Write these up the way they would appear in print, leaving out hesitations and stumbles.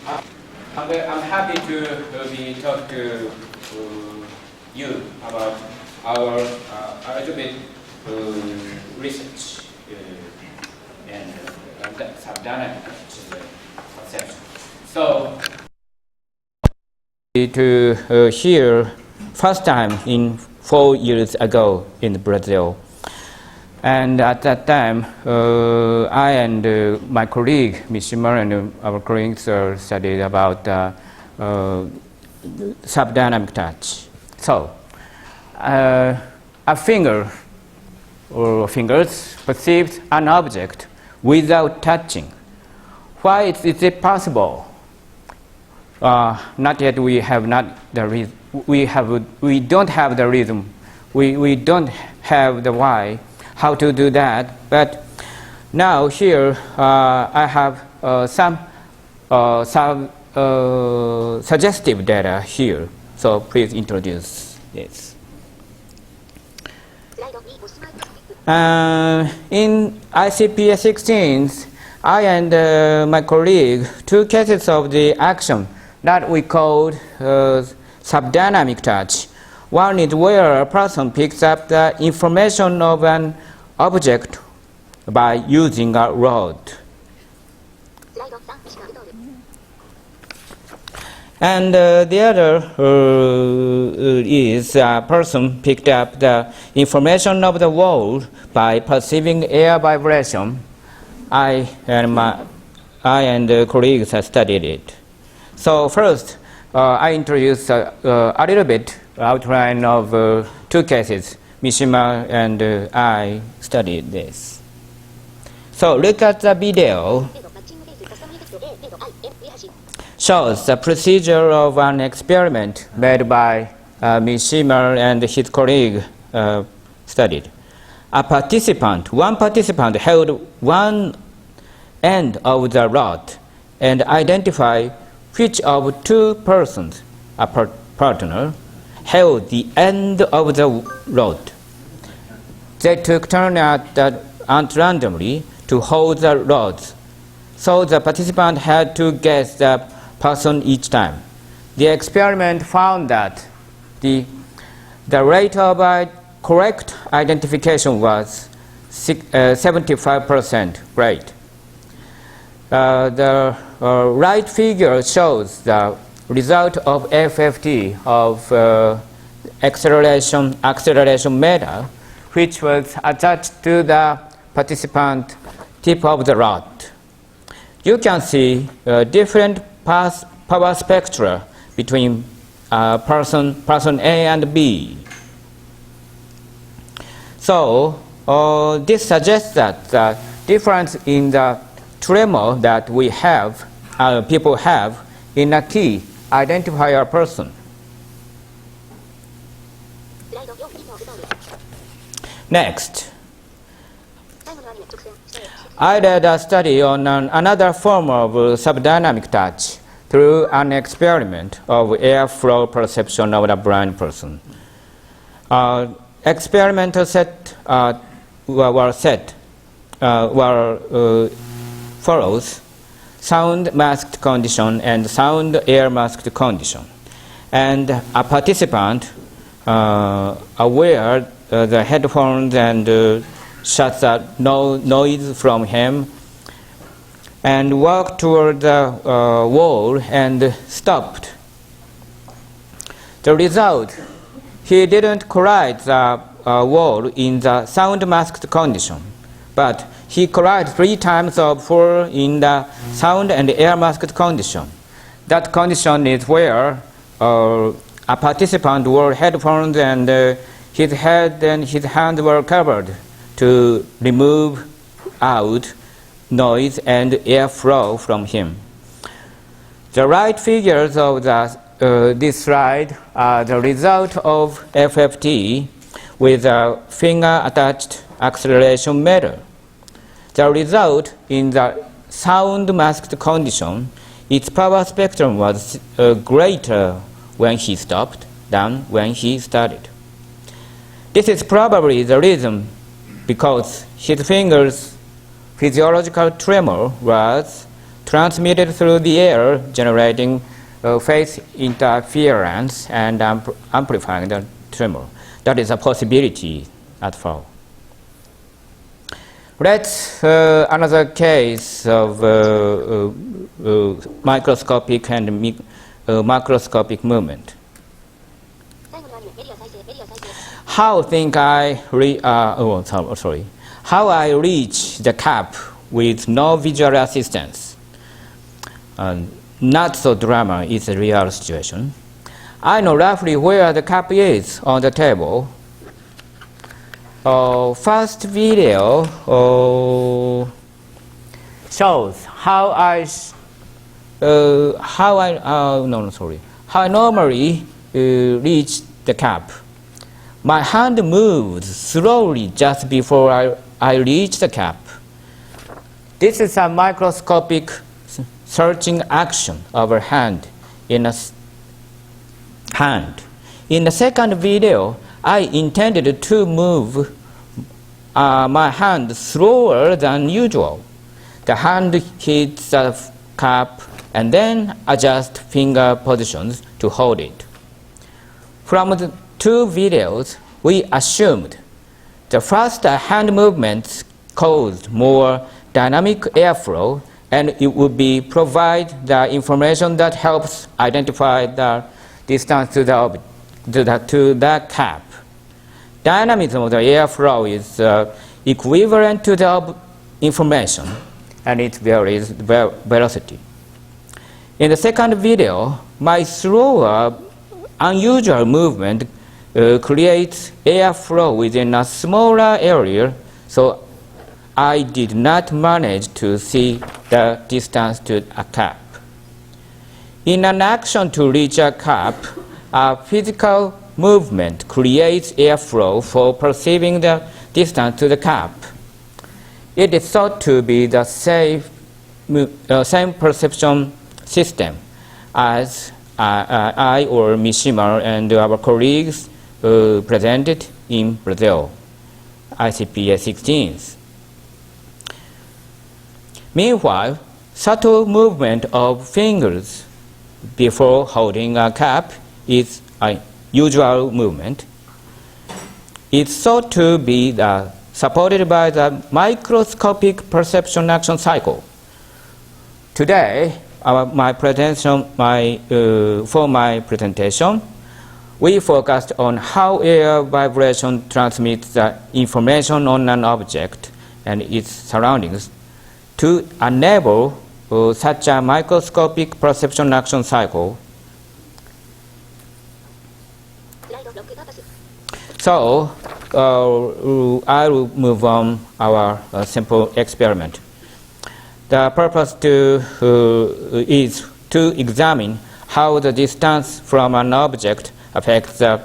I'm happy to be talk to you about our a little bit research and subdynamic perception. So to hear first time in 4 years ago in Brazil. And at that time, I and my colleague, Mishima, and our colleagues studied about subdynamic touch. So, a finger or fingers perceives an object without touching. Why is it possible? Not yet. We have not the reason. We don't have the reason. We don't have the why. How to do that? But now here I have some suggestive data here. So please introduce this. In ICPA18, I and my colleague took cases of the action that we called subdynamic touch. One is where a person picks up the information of an object by using a rod. And the other is a person picked up the information of the wall by perceiving air vibration. I and colleagues have studied it. So first, I introduce a little bit outline of 2 cases. Mishima and I studied this. So look at the video. Shows the procedure of an experiment made by Mishima and his colleague studied. One participant held one end of the rod and identified which of 2 persons, a partner, held the end of the rod. They took turns at randomly to hold the rods, so the participant had to guess the person each time. The experiment found that the rate of correct identification was 75% rate. The right figure shows the result of FFT of acceleration meter, which was attached to the participant tip of the rod. You can see different power spectra between person A and B. So this suggests that the difference in the tremor that people have in a key identify a person. Next, I did a study on another form of subdynamic touch through an experiment of airflow perception of a blind person. Experimental set follows sound masked condition and sound air masked condition, and a participant aware the headphones and shuts out noise from him and walked toward the wall and stopped. The result, he didn't collide the wall in the sound masked condition, but he collided 3 times of 4 in the sound and air masked condition. That condition is where a participant wore headphones and his head and his hands were covered to remove out noise and airflow from him. The right figures of this slide are the result of FFT with a finger-attached acceleration meter. The result in the sound masked condition, its power spectrum was greater when he stopped than when he started. This is probably the reason because his finger's physiological tremor was transmitted through the air, generating phase interference and amplifying the tremor. That is a possibility at flow. Let's another case of microscopic and macroscopic movement. How I reach the cap with no visual assistance. Not so drama is a real situation. I know roughly where the cap is on the table. First video shows how I normally reach the cap. My hand moves slowly just before I reach the cap. This is a microscopic searching action of a hand in a hand. In the second video, I intended to move my hand slower than usual. The hand hits the cap and then adjust finger positions to hold it. From the two videos, we assumed the first hand movements caused more dynamic airflow, and it would be provide the information that helps identify the distance to the cap. Dynamism of the airflow is equivalent to the information, and it varies velocity. In the second video, my slower, unusual movement creates airflow within a smaller area, so I did not manage to see the distance to a cap. In an action to reach a cap, a physical movement creates airflow for perceiving the distance to the cap. It is thought to be the same perception system as I or Mishima and our colleagues presented in Brazil, ICPA18. Meanwhile, subtle movement of fingers before holding a cap is a usual movement. It's thought to be supported by the microscopic perception action cycle. Today, for my presentation, we focused on how air vibration transmits the information on an object and its surroundings to enable such a microscopic perception action cycle. So I will move on our simple experiment. The purpose is to examine how the distance from an object affects the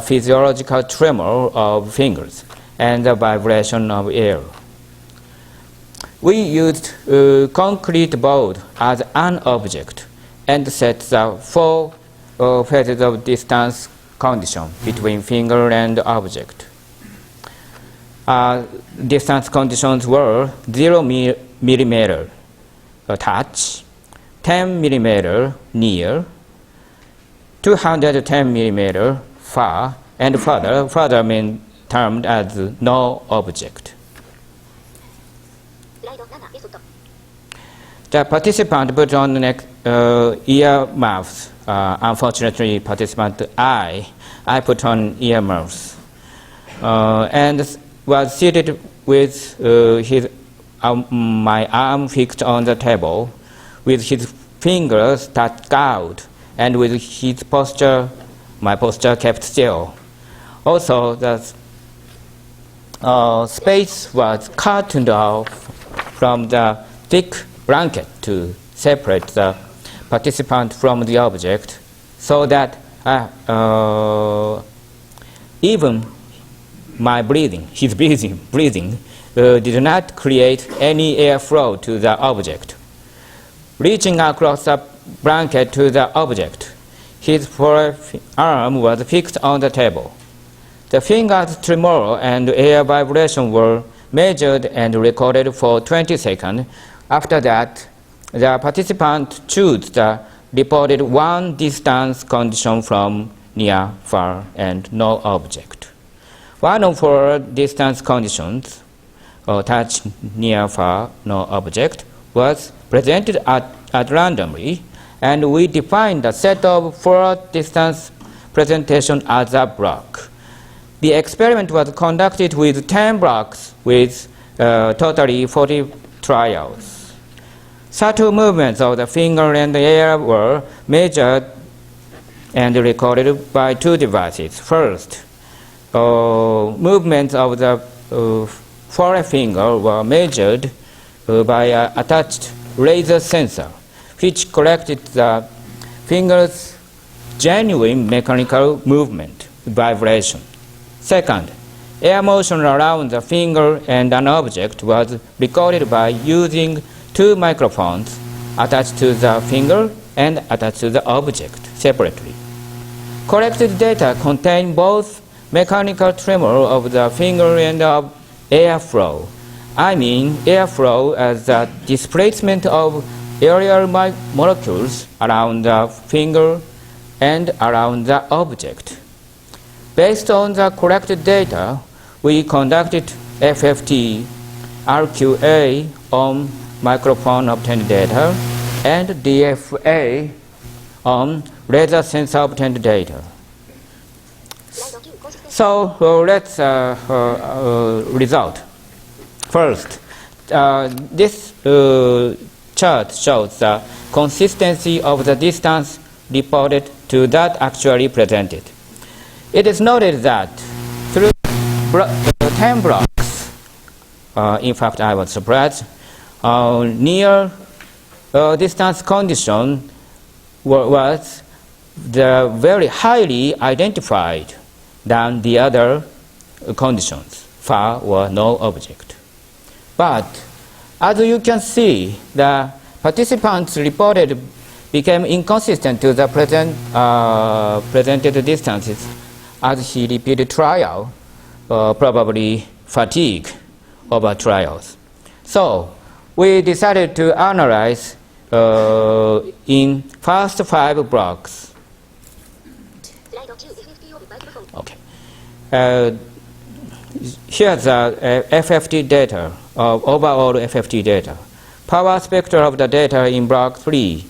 physiological tremor of fingers and the vibration of air. We used concrete board as an object and set the four phases of distance condition between finger and object. Distance conditions were 0 millimeter touch, 10 millimeter near, 210 millimeter far, and further mean termed as no object. The participant put on earmuffs. Unfortunately, participant I put on earmuffs and was seated with my arm fixed on the table, with his fingers touched out, and with his posture, my posture kept still. Also, the space was curtained off from the thick blanket to separate the participant from the object, so that even my his breathing, did not create any airflow to the object. Reaching across the blanket to the object, his forearm was fixed on the table. The fingers tremor and air vibration were measured and recorded for 20 seconds. After that, the participant choose the reported one distance condition from near, far, and no object. One of four distance conditions, touch, near, far, no object, was presented at randomly, and we defined the set of four distance presentation as a block. The experiment was conducted with 10 blocks with totally 40 trials. Subtle movements of the finger and the air were measured and recorded by two devices. First, movements of the forefinger were measured by an attached laser sensor, which collected the finger's genuine mechanical movement, vibration. Second, air motion around the finger and an object was recorded by using two microphones attached to the finger and attached to the object separately. Collected data contain both mechanical tremor of the finger and of airflow. I mean airflow as the displacement of aerial molecules around the finger and around the object. Based on the collected data, we conducted FFT, RQA on microphone obtained data, and DFA on laser sensor obtained data. So let's result. First, this chart shows the consistency of the distance reported to that actually presented. It is noted that through 10 blocks, in fact I was surprised, near distance condition was the very highly identified than the other conditions, far or no object. But as you can see, the participants reported became inconsistent to the presented distances as he repeated trial, probably fatigue over trials. So we decided to analyze in first 5 blocks. Okay. Here's the FFT data, overall FFT data. Power spectra of the data in block 3.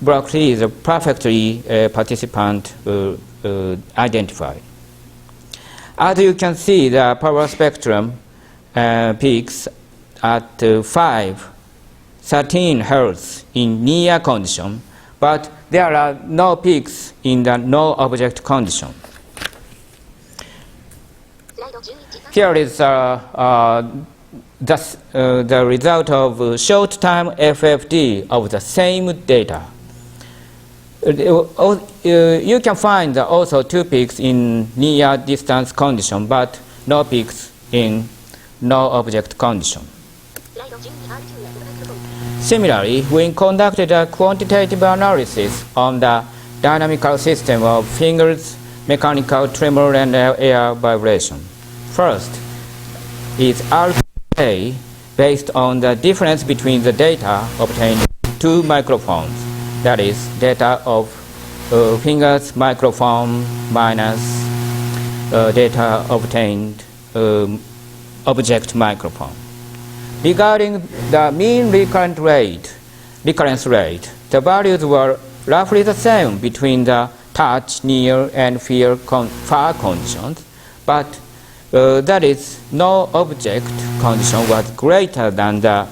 Block 3 is perfectly participant identified. As you can see, the power spectrum peaks at 13 Hertz in near condition, but there are no peaks in the no object condition. Here is the result of short time FFT of the same data. You can find also 2 peaks in near distance condition, but no peaks in no object condition. Similarly, we conducted a quantitative analysis on the dynamical system of fingers, mechanical tremor, and air vibration. First is RQA based on the difference between the data obtained with 2 microphones, that is, data of fingers microphone minus data obtained object microphone. Regarding the mean recurrence rate, the values were roughly the same between the touch, near, and far conditions, but that is, no object condition was greater than the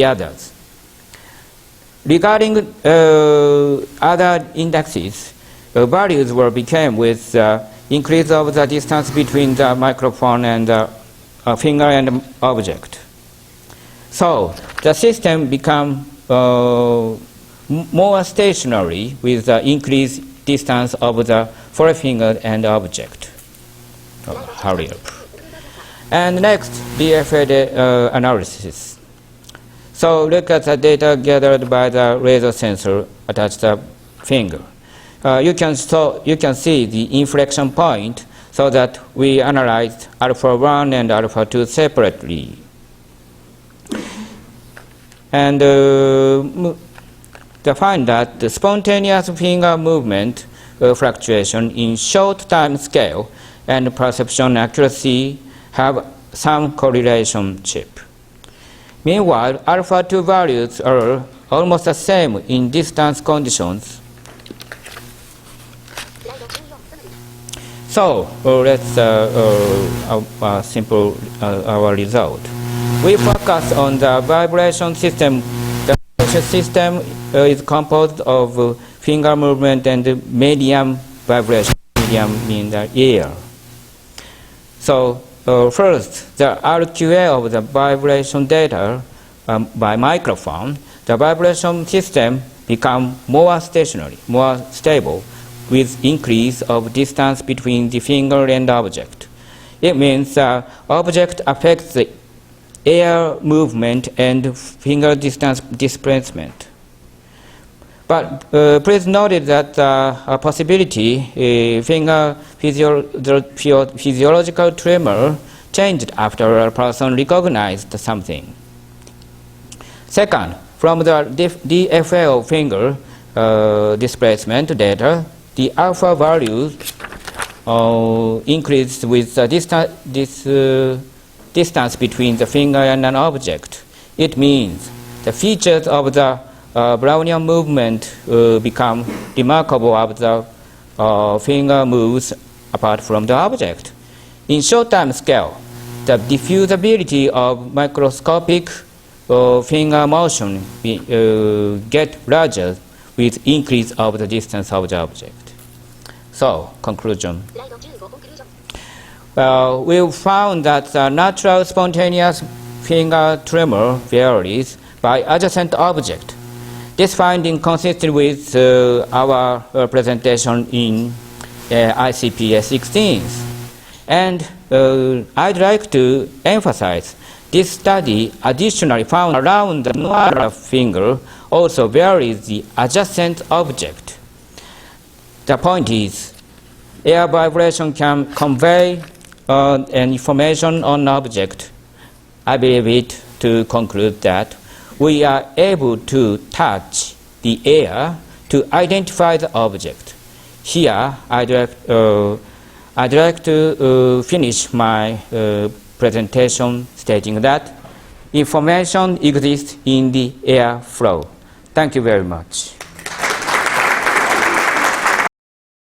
others. Regarding other indexes, values became with increase of the distance between the microphone and the finger and object. So the system became more stationary with the increased distance of the forefinger and object. Hurry up. And next, DFA analysis. So look at the data gathered by the laser sensor attached to the finger. You can see the inflection point, so that we analyzed alpha 1 and alpha 2 separately. And they find that the spontaneous finger movement fluctuation in short time scale and perception accuracy have some correlationship. Meanwhile, alpha 2 values are almost the same in distance conditions. So let's simple our result. We focus on the vibration system. The vibration system is composed of finger movement and medium vibration. Medium means the air. So first, the RQA of the vibration data by microphone, the vibration system become more stationary, more stable, with increase of distance between the finger and object. It means object affects the air movement and finger distance displacement. But please note that a possibility finger physiological tremor changed after a person recognized something. Second, from the DFL finger displacement data, the alpha values increased with the distance between the finger and an object. It means the features of the Brownian movement become remarkable as the finger moves apart from the object. In short time scale, the diffusability of microscopic finger motion get larger with increase of the distance of the object. So, conclusion. We found that the natural spontaneous finger tremor varies by adjacent object. This finding consistent with our presentation in ICPA18. And I'd like to emphasize this study additionally found around the molar finger also varies the adjacent object. The point is, air vibration can convey an information on object. I believe it to conclude that we are able to touch the air to identify the object. Here, I'd like to finish my presentation stating that information exists in the air flow. Thank you very much.